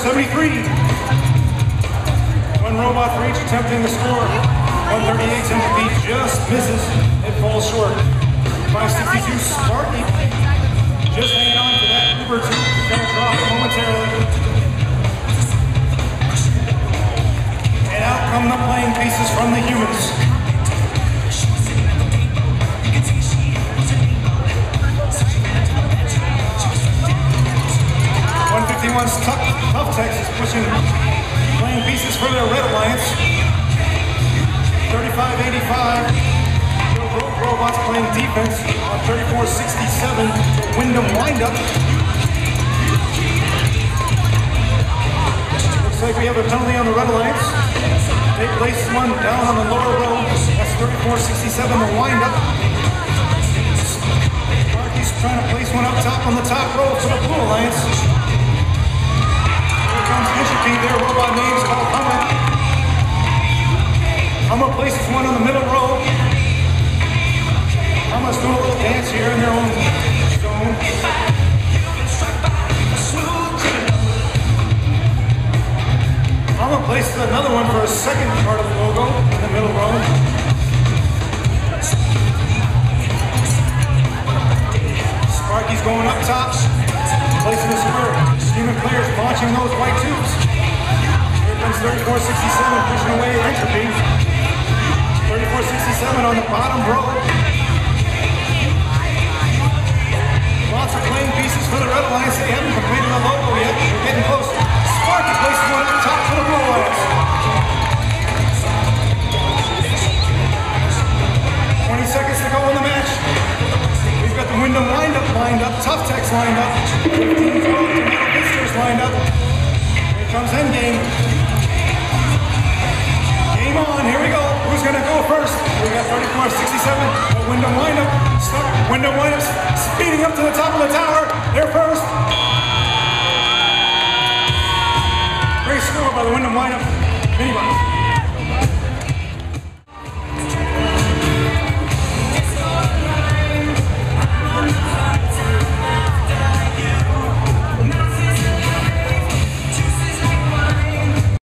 74-73. One robot for each attempting the score. 138 centipede just misses. It falls short. 562 Sparky just hanging on to that Uber 2. Gonna drop it momentarily. And out come the playing pieces from the humans. 151's Tough Texas pushing playing pieces for their Red Alliance. 35-85. The Rogue Robots playing defense on 34-67. The Windham Windup. Looks like we have a penalty on the Red Alliance. They placed one down on the lower row. That's 34-67, the Windup. Sparky's trying to place one up top on the top row for the Blue Alliance. Their robot names called Hummer. Hummer places one on the middle row. Hummer's doing a little dance here in their own zone. Hummer places another one for a second part of the logo in the middle row. Sparky's going up top, placing the square. Human players launching those white tubes. 34-67 pushing away Entropy. 34-67 on the bottom row. Lots of playing pieces for the Red Alliance. They haven't completed the logo yet. They're getting close. Sparky places one up top for the Blue Alliance. 20 seconds to go in the match. We've got the Windham Windup lined up. Tough Techs lined up. 15-12 Tomato Visitors lined up. Here comes Endgame. Game on, here we go. Who's gonna go first? We got 34-67. The Windham Windup. Windham Windup speeding up to the top of the tower. They're first. Great score by the Windham Windup. Minibus.